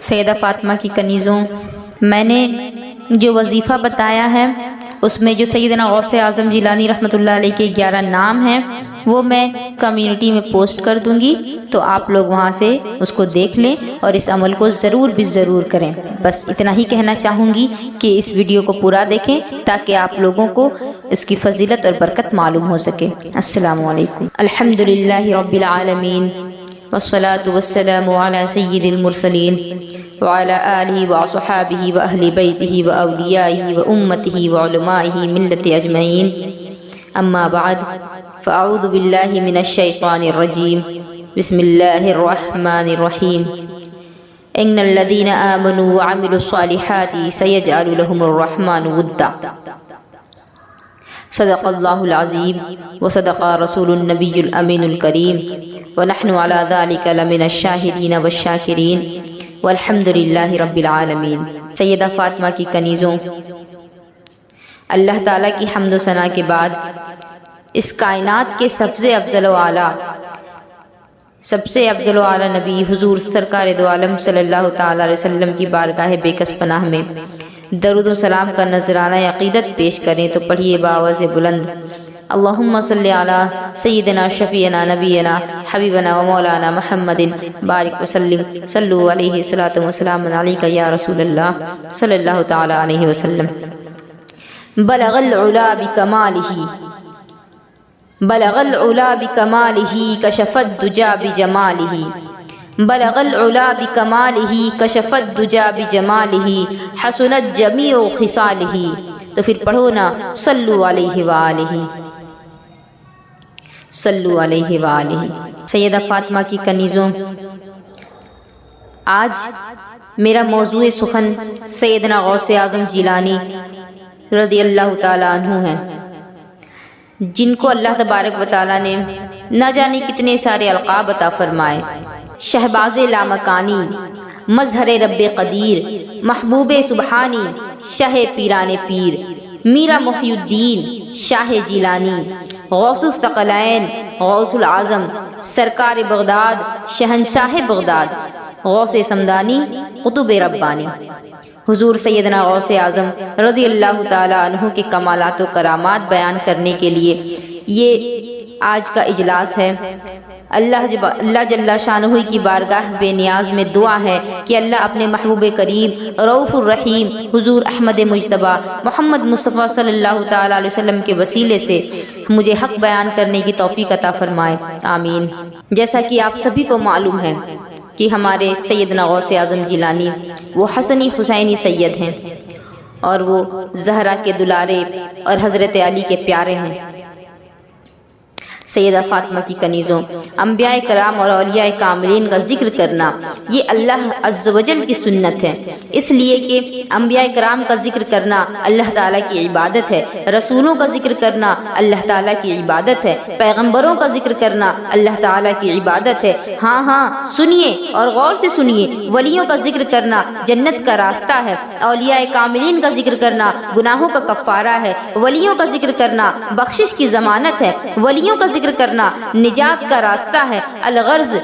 سیدہ فاطمہ کی کنیزوں، میں نے جو وظیفہ بتایا ہے اس میں جو سیدنا غوث اعظم جیلانی رحمۃ اللہ علیہ کے 11 نام ہیں وہ میں کمیونٹی میں پوسٹ کر دوں گی، تو آپ لوگ وہاں سے اس کو دیکھ لیں اور اس عمل کو ضرور بھی ضرور کریں۔ بس اتنا ہی کہنا چاہوں گی کہ اس ویڈیو کو پورا دیکھیں تاکہ آپ لوگوں کو اس کی فضیلت اور برکت معلوم ہو سکے۔ السلام علیکم۔ الحمدللہ رب العالمین والصلاة والسلام على سید المرسلین وعلى آلہ وصحابہ وأہل بیتہ وأولیائہ وأمتہ وعلمائہ ملت اجمعین، اما بعد فاعوذ باللہ من الشیطان الرجیم، بسم اللہ الرحمن الرحیم۔ ان الذین آمنوا وعملوا الصالحات سیجعل لهم الرحمن ودا۔ صدق اللہ العظیم وصدق رسول النبی الامین الکریم ونحن على ذلك لمن الشاہدین والشاکرین والحمد للہ رب العالمین۔ سیدہ فاطمہ کی کنیزوں، اللہ تعالیٰ کی حمد و ثنا کے بعد اس کائنات کے سب سے افضل و اعلیٰ نبی حضور سرکار دو عالم صلی اللہ تعالیٰ علیہ وسلم کی بارگاہ بے کس پناہ میں درود و سلام کا نذرانہ عقیدت پیش کریں تو پڑھیے بآواز بلند، اللہم صلی علی سیدنا شفیعنا نبینا حبیبنا و مولانا محمد بارک وسلم، صلو علیہ الصلاۃ والسلام علیک یا رسول اللہ صلی اللہ تعالی علیہ وسلم۔ بلغ العلا بکمالہ کشف الدجا بجمالہ، بلغ العلا بکمالہ کشف الدجا بجمالہ حسنت جمیع خصالہ۔ تو پھر پڑھو نا صلو علیہ وآلہ، صلو علیہ وآلہ۔ سیدہ فاطمہ کی کنیزوں، آج میرا موضوع سخن سیدنا غوث اعظم جیلانی رضی اللہ تعالیٰ عنہ ہیں، جن کو اللہ تبارک و تعالیٰ نے نہ جانے کتنے سارے القاب عطا فرمائے۔ شہباز لامکانی، مظہر رب قدیر، محبوب سبحانی، شاہ پیران پیر، میرا محی الدین شاہ جیلانی، غوث الثقلین، غوث العظم، سرکار بغداد، شہنشاہ بغداد، غوث سمدانی، قطب ربانی، حضور سیدنا غوث اعظم رضی اللہ تعالی عنہ کے کمالات و کرامات بیان کرنے کے لیے یہ آج کا اجلاس ہے۔ اللہ جل شانہ کی بارگاہ بے نیاز میں دعا ہے کہ اللہ اپنے محبوب کریم رؤوف الرحیم حضور احمد مجتبیٰ محمد مصطفیٰ صلی اللہ تعالی علیہ وسلم کے وسیلے سے مجھے حق بیان کرنے کی توفیق عطا فرمائے، آمین۔ جیسا کہ آپ سبھی کو معلوم ہے کہ ہمارے سیدنا غوث اعظم جیلانی وہ حسنی حسینی سید ہیں اور وہ زہرا کے دلارے اور حضرت علی کے پیارے ہیں۔ سیدہ فاطمہ کی کنیزوں، انبیاء کرام اور اولیاء کاملین کا ذکر کرنا یہ اللہ عز و جل کی سنت ہے، اس لیے کہ انبیاء کرام کا ذکر کرنا اللہ تعالیٰ کی عبادت ہے، رسولوں کا ذکر کرنا اللہ تعالیٰ کی عبادت ہے، پیغمبروں کا ذکر کرنا اللہ تعالیٰ کی عبادت ہے۔ ہاں سنیے اور غور سے سنیے، ولیوں کا ذکر کرنا جنت کا راستہ ہے، اولیاء کاملین کا ذکر کرنا گناہوں کا کفارہ ہے، ولیوں کا ذکر کرنا بخشش کی ضمانت ہے، ولیوں کا ذکر کرنا نجات کا راستہ ہے۔ الغرض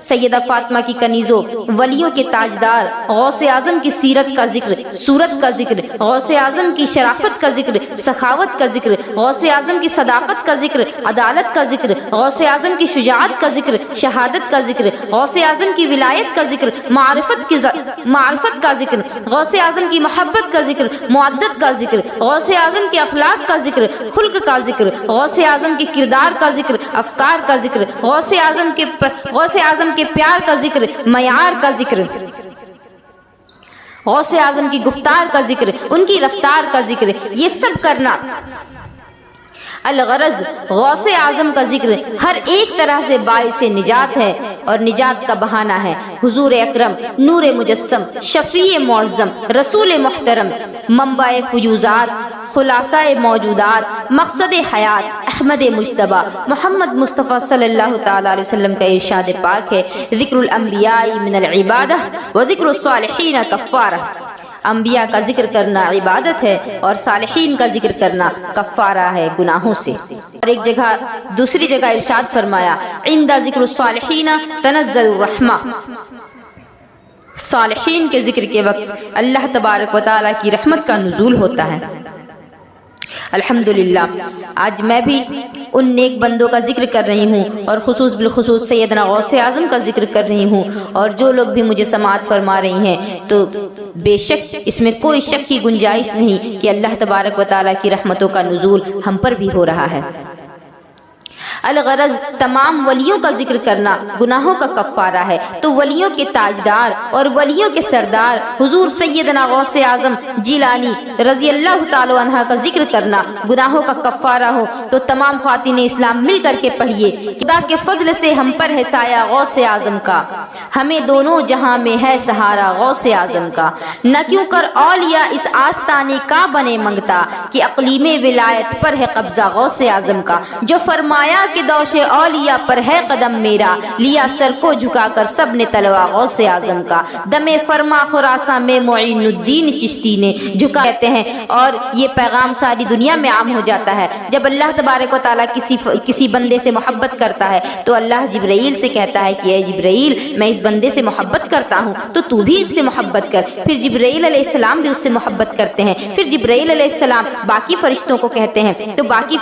سیدہ فاطمہ کی کنیزوں، ولیوں کے تاجدار غوث اعظم کی سیرت کا ذکر، صورت کا ذکر، غوث اعظم کی شرافت کا ذکر، سخاوت کا ذکر، غوث اعظم کی صداقت کا ذکر، عدالت کا ذکر، غوث اعظم کی شجاعت کا ذکر، شہادت کا ذکر، غوث اعظم کی ولایت کا ذکر، معرفت کا ذکر، غوث اعظم کی محبت کا ذکر، معدت کا ذکر، غوث اعظم کے اخلاق کا ذکر، خلق کا ذکر، غوث اعظم کے کردار کا ذکر، افکار کا ذکر، غوث اعظم کے پیار کا ذکر، معیار کا ذکر، غوث اعظم کی گفتار کا ذکر، ان کی رفتار کا ذکر، یہ سب کرنا۔ الغرض غوث اعظم کا ذکر ہر ایک طرح سے باعث نجات ہے اور نجات کا بہانہ ہے۔ حضور اکرم نور مجسم، شفیع معظم، رسول محترم، منبع فیوزات، خلاصہ موجودات، مقصد حیات، احمد مجتبیٰ محمد مصطفیٰ صلی اللہ تعالی علیہ وسلم کا ارشاد پاک ہے، ذکر الانبیاء من العبادہ و ذکر الصالحین کفارہ۔ انبیاء کا ذکر کرنا عبادت ہے اور صالحین کا ذکر کرنا کفارہ ہے گناہوں سے۔ اور ایک جگہ دوسری جگہ ارشاد فرمایا، عند ذکر الصالحین تنزل الرحمہ۔ صالحین کے ذکر کے وقت اللہ تبارک و تعالیٰ کی رحمت کا نزول ہوتا ہے۔ الحمدللہ آج میں بھی ان نیک بندوں کا ذکر کر رہی ہوں اور بالخصوص سیدنا غوث اعظم کا ذکر کر رہی ہوں، اور جو لوگ بھی مجھے سماعت فرما رہی ہیں تو بے شک اس میں کوئی شک کی گنجائش نہیں کہ اللہ تبارک و تعالیٰ کی رحمتوں کا نزول ہم پر بھی ہو رہا ہے۔ الغرض تمام ولیوں کا ذکر کرنا گناہوں کا کفارہ ہے، تو ولیوں کے تاجدار اور ولیوں کے سردار حضور سیدنا غوث اعظم جیلانی رضی اللہ تعالی عنہ کا ذکر کرنا گناہوں کا کفارہ ہو تو تمام خواتین اسلام مل کر کے پڑھیے، خدا کے فضل سے ہم پر ہے سایہ غوث اعظم کا، ہمیں دونوں جہاں میں ہے سہارا غوث اعظم کا، نہ کیوں کر اولیاء اس آستانے کا بنے منگتا کہ اقلیم ولایت پر ہے قبضہ غوث اعظم کا، جو فرمایا کہ دوش اولیاء پر ہے قدم میرا، لیا سر کو جھکا کر سب نے تلوا غوث اعظم کا، دم فرما خراساں میں معین الدین چشتی نے جھکا کہتے ہیں، اور یہ پیغام ساری دنیا میں عام ہو جاتا ہے۔ جب اللہ تبارک و تعالیٰ کسی بندے سے محبت کرتا ہے تو اللہ جبرائیل سے کہتا ہے کہ اے جبرائیل میں اس بندے سے محبت کرتا ہوں تو بھی اس سے محبت کر، پھر جبرائیل علیہ السلام بھی اس سے محبت کرتے ہیں، پھر جبرائیل علیہ السلام باقی فرشتوں کو کہتے ہیں تو باقی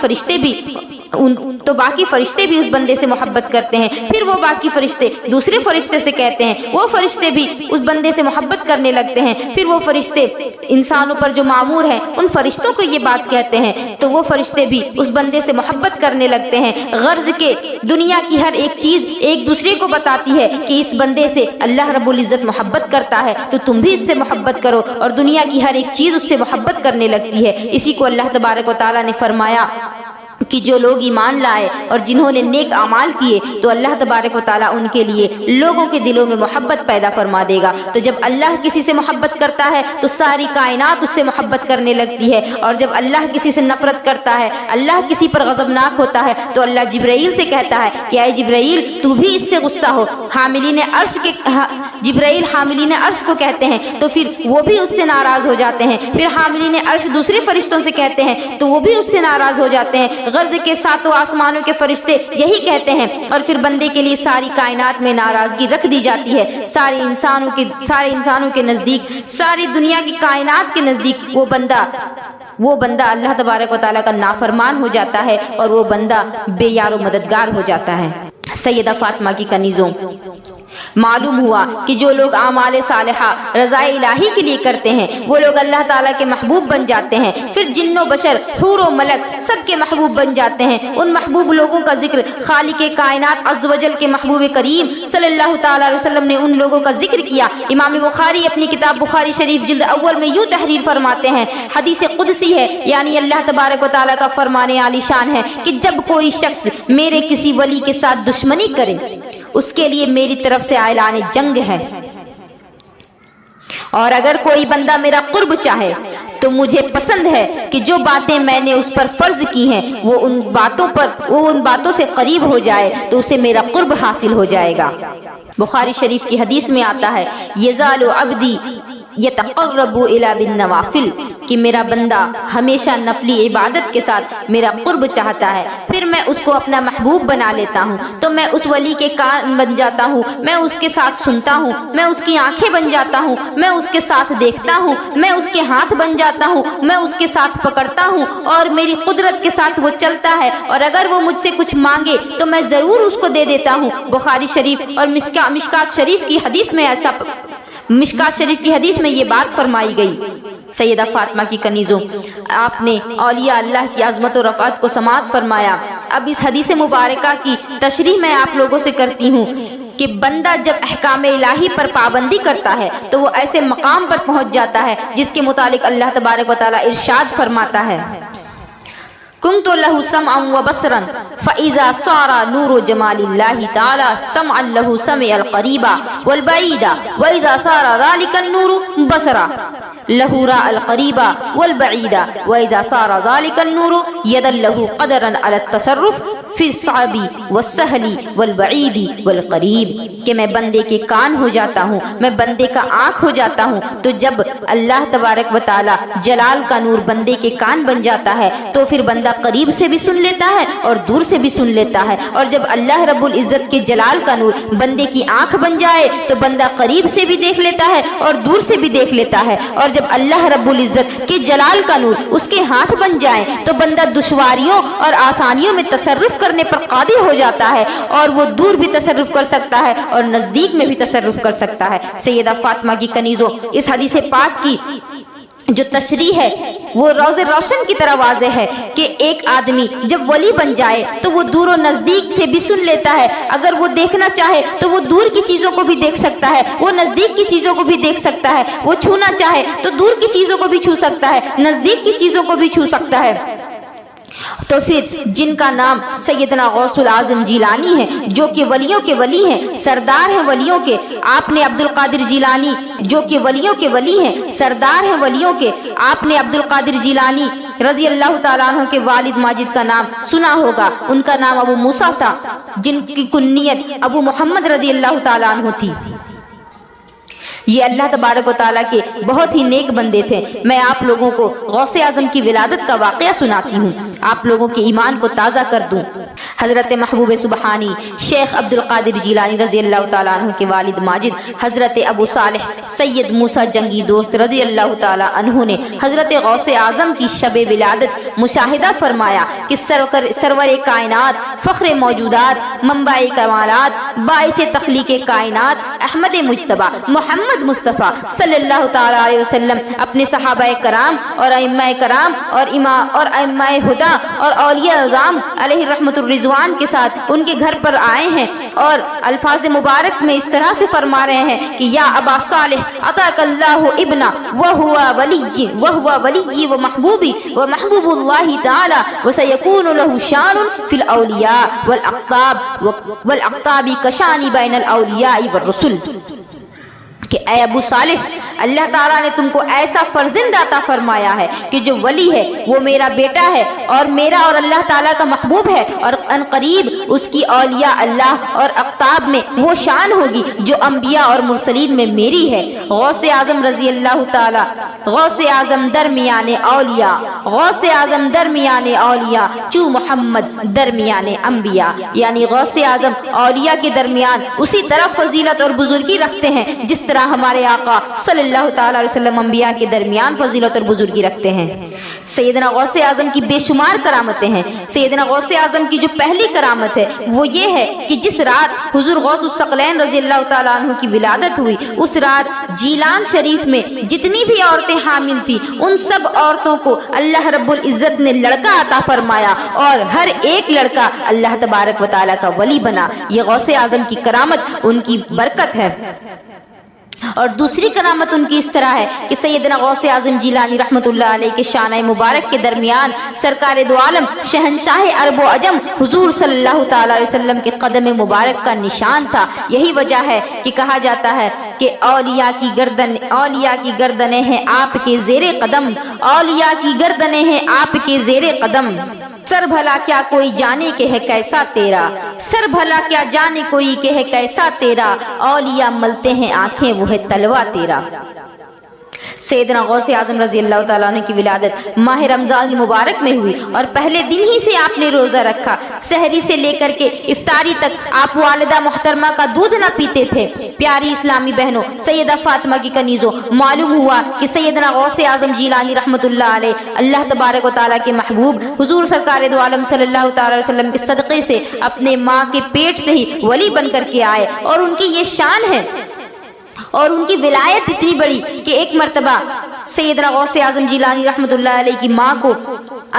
فرشتے بھی اس بندے سے محبت کرتے ہیں، پھر وہ باقی فرشتے دوسرے فرشتے سے کہتے ہیں، وہ فرشتے بھی اس بندے سے محبت کرنے لگتے ہیں، پھر وہ فرشتے انسانوں پر جو معمور ہیں ان فرشتوں کو یہ بات کہتے ہیں تو وہ فرشتے بھی اس بندے سے محبت کرنے لگتے ہیں۔ غرض کہ دنیا کی ہر ایک چیز ایک دوسرے کو بتاتی ہے کہ اس بندے سے اللہ رب العزت محبت کرتا ہے تو تم بھی اس سے محبت کرو، اور دنیا کی ہر ایک چیز اس سے محبت کرنے لگتی ہے۔ اسی کو اللہ تبارک و تعالیٰ نے فرمایا کہ جو لوگ ایمان لائے اور جنہوں نے نیک اعمال کیے تو اللہ تبارک و تعالیٰ ان کے لیے لوگوں کے دلوں میں محبت پیدا فرما دے گا۔ تو جب اللہ کسی سے محبت کرتا ہے تو ساری کائنات اس سے محبت کرنے لگتی ہے، اور جب اللہ کسی سے نفرت کرتا ہے، اللہ کسی پر غضبناک ہوتا ہے تو اللہ جبرائیل سے کہتا ہے کہ اے جبرائیل تو بھی اس سے غصہ ہو۔ جبرائیل حاملین عرش کو کہتے ہیں تو پھر وہ بھی اس سے ناراض ہو جاتے ہیں، پھر حاملین عرش دوسرے فرشتوں سے کہتے ہیں تو وہ بھی اس سے ناراض ہو جاتے ہیں۔ غرض کے ساتوں آسمانوں کے فرشتے یہی کہتے ہیں، اور پھر بندے کے لیے ساری کائنات میں ناراضگی رکھ دی جاتی ہے۔ سارے انسانوں کے نزدیک، ساری دنیا کی کائنات کے نزدیک وہ بندہ اللہ تبارک و تعالیٰ کا نافرمان ہو جاتا ہے، اور وہ بندہ بے یار و مددگار ہو جاتا ہے۔ سیدہ فاطمہ کی کنیزوں، معلوم ہوا کہ جو لوگ اعمال صالحہ رضا الہی کے لیے کرتے ہیں وہ لوگ اللہ تعالیٰ کے محبوب بن جاتے ہیں، پھر جن و بشر حور و ملک سب کے محبوب بن جاتے ہیں۔ ان محبوب لوگوں کا ذکر خالق کائنات عز و جل کے محبوب کریم صلی اللہ تعالیٰ علیہ وسلم نے ان لوگوں کا ذکر کیا۔ امام بخاری اپنی کتاب بخاری شریف جلد اول میں یوں تحریر فرماتے ہیں، حدیث قدسی ہے، یعنی اللہ تبارک و تعالیٰ کا فرمان عالی شان ہے کہ جب کوئی شخص میرے کسی ولی کے ساتھ دشمنی کرے اس کے لیے میری طرف سے اعلان جنگ ہے، اور اگر کوئی بندہ میرا قرب چاہے تو مجھے پسند ہے کہ جو باتیں میں نے اس پر فرض کی ہیں وہ ان باتوں سے قریب ہو جائے تو اسے میرا قرب حاصل ہو جائے گا۔ بخاری شریف کی حدیث میں آتا ہے، یزال عبدی یتقرب الی بالنوافل، کہ میرا بندہ ہمیشہ نفلی عبادت کے ساتھ میرا قرب چاہتا ہے، پھر میں اس کو اپنا محبوب بنا لیتا ہوں تو میں اس ولی کے کان بن جاتا ہوں، میں اس کے ساتھ سنتا ہوں، میں اس کی آنکھیں بن جاتا ہوں، میں اس کے ساتھ دیکھتا ہوں، میں اس کے ہاتھ بن جاتا ہوں، میں اس کے ساتھ پکڑتا ہوں، اور میری قدرت کے ساتھ وہ چلتا ہے، اور اگر وہ مجھ سے کچھ مانگے تو میں ضرور اس کو دے دیتا ہوں۔ بخاری شریف اور مشکات شریف کی حدیث میں یہ بات فرمائی گئی۔ سیدہ فاطمہ کی کنیزوں، آپ نے اولیاء اللہ کی عظمت و رفعت کو سماعت فرمایا۔ اب اس حدیث مبارکہ کی تشریح میں آپ لوگوں سے کرتی ہوں کہ بندہ جب احکام الہی پر پابندی کرتا ہے تو وہ ایسے مقام پر پہنچ جاتا ہے جس کے متعلق اللہ تبارک و تعالیٰ ارشاد فرماتا ہے، كنت له سمعا وبصرا فإذا صار نور جمال الله تعالى سمعا له سمع القريب والبعيد وإذا صار ذلك النور بصرا له راء القريب والبعيد وإذا صار ذلك النور يدا له قدرا على التصرف فی الصعب والسہل والبعید والقریب، کہ میں بندے کے کان ہو جاتا ہوں، میں بندے کا آنکھ ہو جاتا ہوں۔ تو جب اللہ تبارک و تعالی جلال کا نور بندے کے کان بن جاتا ہے تو پھر بندہ قریب سے بھی سن لیتا ہے اور دور سے بھی سن لیتا ہے، اور جب اللہ رب العزت کے جلال کا نور بندے کی آنکھ بن جائے تو بندہ قریب سے بھی دیکھ لیتا ہے اور دور سے بھی دیکھ لیتا ہے، اور جب اللہ رب العزت کے جلال کا نور اس کے ہاتھ بن جائے تو بندہ دشواریوں اور آسانیوں میں تصرف کرنے پر قادر ہو جاتا ہے، اور وہ دور بھی تصرف کر سکتا ہے اور نزدیک میں بھی تصرف کر سکتا ہے۔ سیدہ فاطمہ کی کنیزوں، اس حدیث پاک کی جو تشریح ہے وہ روز روشن کی طرح واضح ہے کہ ایک آدمی جب ولی بن جائے تو وہ دور و نزدیک سے بھی سن لیتا ہے، اگر وہ دیکھنا چاہے تو وہ دور کی چیزوں کو بھی دیکھ سکتا ہے، وہ نزدیک کی چیزوں کو بھی دیکھ سکتا ہے، وہ چھونا چاہے تو دور کی چیزوں کو بھی چھو سکتا ہے، نزدیک کی چیزوں کو بھی چھو سکتا ہے۔ تو پھر جن کا نام سیدنا غوث العظم جیلانی ہے جو کہ ولیوں کے ولی ہیں، سردار ہیں ولیوں کے، آپ نے عبد القادر جیلانی جو کہ ولیوں کے ولی ہیں، سردار ہیں ولیوں کے، آپ نے عبد القادر جیلانی رضی اللہ تعالیٰ عنہ کے والد ماجد کا نام سنا ہوگا، ان کا نام ابو موسیٰ تھا جن کی کنیت ابو محمد رضی اللہ تعالیٰ عنہ تھی۔ یہ اللہ تبارک و تعالیٰ کے بہت ہی نیک بندے تھے۔ میں آپ لوگوں کو غوث اعظم کی ولادت کا واقعہ سناتی ہوں، آپ لوگوں کے ایمان کو تازہ کر دوں۔ حضرت محبوب سبحانی شیخ عبد القادر جیلانی رضی اللہ تعالیٰ عنہ کے والد ماجد حضرت ابو صالح سید موسیٰ جنگی دوست رضی اللہ تعالیٰ عنہ نے حضرت غوث اعظم کی شب ولادت مشاہدہ فرمایا کہ سرور کائنات، فخر موجودات، منبع کمالات، باعث تخلیق کائنات احمد مجتبیٰ محمد مصطفیٰ صلی اللہ تعالیٰ علیہ وسلم اپنے صحابہ کرام اور ائمہ کرام اور ائمہ ہدا اور اولیاء اعظام علیہ رحمت الرضوان کے ساتھ ان کے گھر پر آئے ہیں، اور الفاظ مبارک میں اس طرح سے فرما رہے ہیں کہ یا ابا صالح عطاک اللہ ابنا وہو ولی و محبوبی و محبوب اللہ تعالی وسیکون له شان فی الاولیاء والاقطاب کشانی بین الاولیاء والرسل، کہ اے ابو صالح اللہ تعالیٰ نے تم کو ایسا فرزند عطا فرمایا ہے کہ جو ولی ہے وہ میرا بیٹا ہے اور میرا اور اللہ تعالیٰ کا محبوب ہے، اور ان قریب اس کی اولیاء اللہ اور اقطاب میں وہ شان ہوگی جو انبیاء اور مرسلین میں میری ہے۔ غوث اعظم رضی اللہ تعالیٰ، غوث اعظم درمیان اولیاء، غوث اعظم درمیان اولیاء چو محمد درمیان انبیاء، یعنی غوث اعظم اولیاء کے درمیان اسی طرح فضیلت اور بزرگی رکھتے ہیں جس طرح ہمارے آقا صلی اللہ تعالیٰ علیہ وسلم انبیاء کے درمیان فضیلت اور بزرگی رکھتے ہیں۔ سیدنا غوث اعظم کی بے شمار کرامتیں ہیں۔ سیدنا غوث اعظم کی جو پہلی کرامت ہے وہ یہ ہے کہ جس رات حضور غوث الثقلین رضی اللہ تعالیٰ عنہ کی ولادت ہوئی، اس رات جیلان شریف میں جتنی بھی عورتیں حامل تھیں ان سب عورتوں کو اللہ رب العزت نے لڑکا عطا فرمایا، اور ہر ایک لڑکا اللہ تبارک و تعالیٰ کا ولی بنا۔ یہ غوث اعظم کی کرامت، ان کی برکت ہے۔ اور دوسری کرامت ان کی اس طرح ہے کہ سیدنا غوث اعظم جیلانی رحمت اللہ علیہ کے شانہ مبارک کے درمیان سرکار دو عالم شہنشاہ عرب و عجم حضور صلی اللہ تعالیٰ علیہ وسلم کے قدم مبارک کا نشان تھا۔ یہی وجہ ہے کہ کہا جاتا ہے کہ اولیاء کی گردنیں ہیں آپ کے زیر قدم، اولیاء کی گردنیں ہیں آپ کے زیر قدم، سر بھلا کیا کوئی جانے کہ ہے کیسا تیرا، سر بھلا کیا جانے کوئی کہ ہے کیسا تیرا، اولیاء ملتے ہیں آنکھیں وہ ہے تلوا تیرا۔ سیدنا غوث اعظم رضی اللہ تعالیٰ عنہ کی ولادت ماہ رمضان المبارک میں ہوئی، اور پہلے دن ہی سے آپ نے روزہ رکھا۔ سحری سے لے کر کے افطاری تک آپ والدہ محترمہ کا دودھ نہ پیتے تھے۔ پیاری اسلامی بہنوں، سیدہ فاطمہ کی کنیزوں، معلوم ہوا کہ سیدنا غوث اعظم جیلانی رحمت اللہ علیہ اللہ تبارک و تعالیٰ کے محبوب حضور سرکار دو عالم صلی اللہ تعالیٰ علیہ وسلم کے صدقے سے اپنے ماں کے پیٹ سے ہی ولی بن کر کے آئے، اور ان کی یہ شان ہے اور ان کی ولایت اتنی بڑی کہ ایک مرتبہ سیدنا غوث اعظم جیلانی رحمت اللہ علیہ کی ماں کو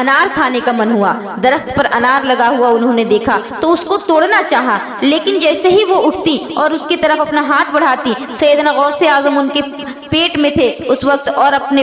انار کھانے کا من ہوا، درخت پر انار لگا ہوا انہوں نے دیکھا تو اس کو توڑنا چاہا، لیکن جیسے ہی وہ اٹھتی اور اس کی طرف اپنا ہاتھ بڑھاتی، سیدنا غوث اعظم ان کے پیٹ میں تھے اس وقت، اور اپنے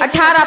18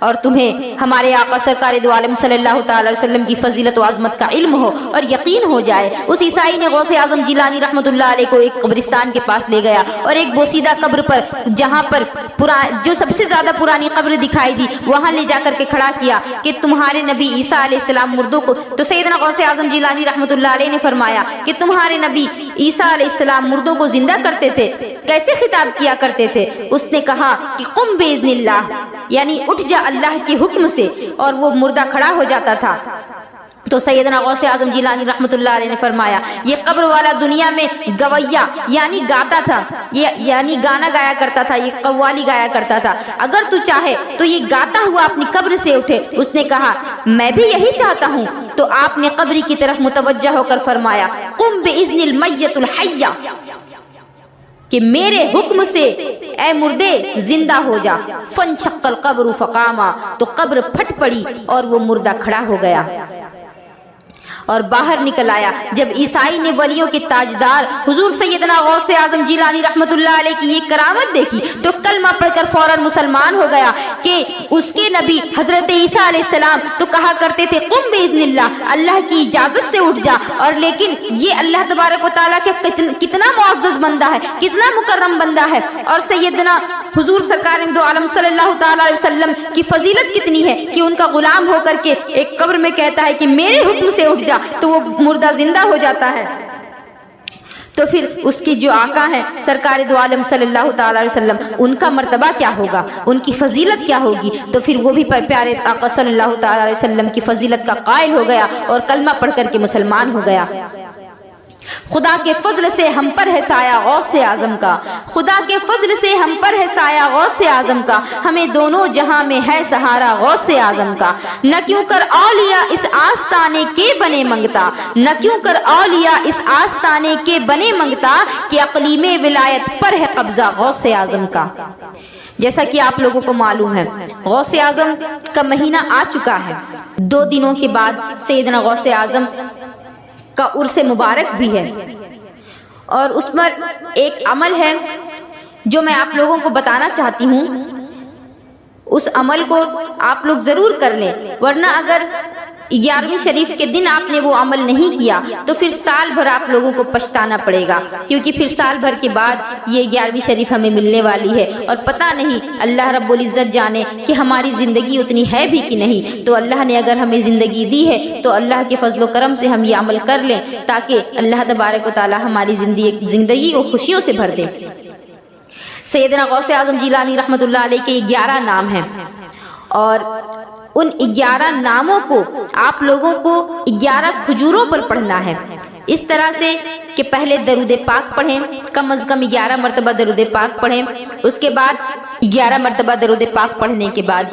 اور تمہیں ہمارے آقا سرکار دو عالم صلی اللہ تعالی علیہ وسلم کی فضیلت و عظمت کا علم ہو اور یقین ہو جائے۔ اس عیسائی نے غوث اعظم جیلانی رحمۃ اللہ علیہ کو ایک قبرستان کے پاس لے گیا اور ایک بوسیدہ قبر پر، جہاں پر جو سب سے زیادہ پرانی قبر دکھائی دی، وہاں لے جا کر کے کھڑا کیا کہ تمہارے نبی عیسیٰ علیہ السلام مردوں کو، تو سیدنا غوث اعظم جیلانی رحمۃ اللہ علیہ نے فرمایا کہ تمہارے نبی عیسیٰ علیہ السلام مردوں کو زندہ کرتے تھے، کیسے خطاب کیا کرتے تھے؟ اس نے کہا کہ قم باذن اللہ، یعنی اٹھ جا اللہ کے حکم سے، اور وہ مردہ کھڑا ہو جاتا تھا۔ تو سیدنا غوث اعظم جیلانی رحمۃ اللہ علیہ نے فرمایا یہ قبر والا دنیا میں گویا یعنی گاتا تھا، یعنی گانا گایا کرتا تھا، یہ قوالی گایا کرتا تھا، اگر تو چاہے تو یہ گاتا ہوا اپنی قبر سے اٹھے۔ اس نے کہا میں بھی یہی چاہتا ہوں۔ تو آپ نے قبر کی طرف متوجہ ہو کر فرمایا قم باذن المیت الحی، کہ میرے حکم سے اے مردے زندہ ہو جا۔ فانشق القبر فقاما، تو قبر پھٹ پڑی اور وہ مردہ کھڑا ہو گیا اور باہر نکل آیا۔ جب عیسائی نے ولیوں کے تاجدار حضور سیدنا غوث اعظم جیلانی رحمۃ اللہ علیہ کی یہ کرامت دیکھی تو کلمہ پڑھ کر فوراً مسلمان ہو گیا کہ اس کے نبی حضرت عیسیٰ علیہ السلام تو کہا کرتے تھے قم باذن اللہ، اللہ کی اجازت سے اٹھ جا، اور لیکن یہ اللہ تبارک و تعالیٰ کے کتنا معزز بندہ ہے، کتنا مکرم بندہ ہے، اور سیدنا حضور سرکار دو عالم صلی اللہ تعالی علیہ وسلم کی فضیلت کتنی ہے کہ ان کا غلام ہو کر کے ایک قبر میں کہتا ہے کہ میرے حکم سے اٹھ جا، تو وہ مردہ زندہ ہو جاتا ہے۔ تو پھر اس کی جو آقا ہیں سرکار دو عالم صلی اللہ تعالی علیہ وسلم، ان کا مرتبہ کیا ہوگا، ان کی فضیلت کیا ہوگی؟ تو پھر وہ بھی پیارے آقا صلی اللہ تعالی علیہ وسلم کی فضیلت کا قائل ہو گیا اور کلمہ پڑھ کر کے مسلمان ہو گیا۔ خدا کے فضل سے ہم پر ہے سایہ غوث اعظم کا، خدا کے فضل سے ہم پر ہے سایہ غوث اعظم کا، ہمیں دونوں جہاں میں ہے سہارا غوث اعظم کا۔ نہ کیوں کر اولیاء اس آستانے کے بنے منگتا، نہ کیوں کر اولیاء اس آستانے کے بنے منگتا، کہ اقلیم ولایت پر ہے قبضہ غوث اعظم کا۔ جیسا کہ آپ لوگوں کو معلوم ہے غوث اعظم کا مہینہ آ چکا ہے، 2 دنوں کے بعد سیدنا غوث اعظم کا عرس مبارک بھی ہے، اور اس پر ایک عمل ہے جو میں آپ لوگوں کو بتانا چاہتی ہوں۔ اس عمل کو آپ لوگ ضرور کر لیں، ورنہ اگر 11ویں شریف کے دن آپ نے وہ عمل نہیں کیا تو پھر سال بھر آپ لوگوں کو پچھتانا پڑے گا، کیونکہ پھر سال بھر کے بعد یہ 11ویں شریف ہمیں ملنے والی ہے، اور پتہ نہیں اللہ رب العزت جانے کہ ہماری زندگی اتنی ہے بھی کہ نہیں۔ تو اللہ نے اگر ہمیں زندگی دی ہے تو اللہ کے فضل و کرم سے ہم یہ عمل کر لیں، تاکہ اللہ تبارک و تعالی ہماری زندگی کو خوشیوں سے بھر دے۔ سیدنا غوث اعظم جیلانی رحمۃ اللہ علیہ کے 11 نام ہیں، اور ان 11 ناموں کو آپ لوگوں کو 11 کھجوروں پر پڑھنا ہے، اس طرح سے کہ پہلے درود پاک پڑھیں، کم از کم 11 مرتبہ درود پاک پڑھیں۔ اس کے بعد 11 مرتبہ درود پاک پڑھنے کے بعد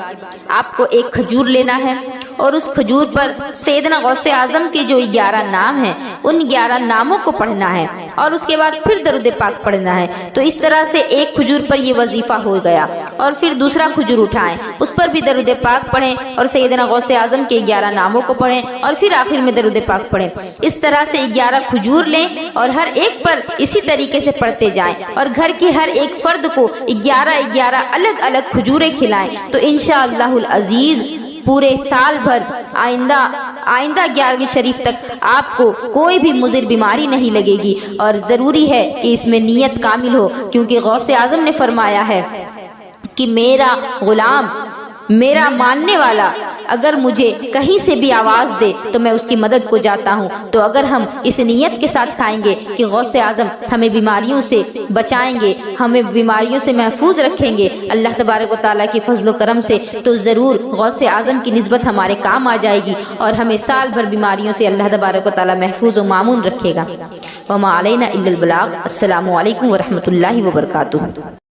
آپ کو ایک کھجور لینا ہے، اور اس کھجور پر سیدنا غوث اعظم کے جو 11 نام ہیں ان 11 ناموں کو پڑھنا ہے، اور اس کے بعد پھر درود پاک پڑھنا ہے۔ تو اس طرح سے ایک کھجور پر یہ وظیفہ ہو گیا، اور پھر دوسرا کھجور اٹھائیں، اس پر بھی درود پاک پڑھیں، اور سیدنا غوث اعظم کے 11 ناموں کو پڑھیں، اور پھر آخر میں درود پاک پڑھیں۔ اس طرح سے 11 کھجور لیں اور ہر ایک پر اسی طریقے سے پڑھتے جائیں، اور گھر کے ہر ایک فرد کو 11 الگ الگ کھجوریں کھلائیں، تو انشاءاللہ العزیز پورے سال بھر آئندہ 11ویں شریف تک آپ کو کوئی بھی مضر بیماری نہیں لگے گی۔ اور ضروری ہے کہ اس میں نیت کامل ہو، کیونکہ غوث اعظم نے فرمایا ہے کہ میرا غلام، میرا ماننے والا اگر مجھے کہیں سے بھی آواز دے تو میں اس کی مدد کو جاتا ہوں۔ تو اگر ہم اس نیت کے ساتھ کھائیں گے کہ غوث اعظم ہمیں بیماریوں سے بچائیں گے، ہمیں بیماریوں سے محفوظ رکھیں گے اللہ تبارک و تعالیٰ کی فضل و کرم سے، تو ضرور غوث اعظم کی نسبت ہمارے کام آ جائے گی، اور ہمیں سال بھر بیماریوں سے اللہ تبارک و تعالیٰ محفوظ و مامون رکھے گا۔ وما علینا الا البلاغ۔ السلام علیکم ورحمۃ اللہ وبرکاتہ۔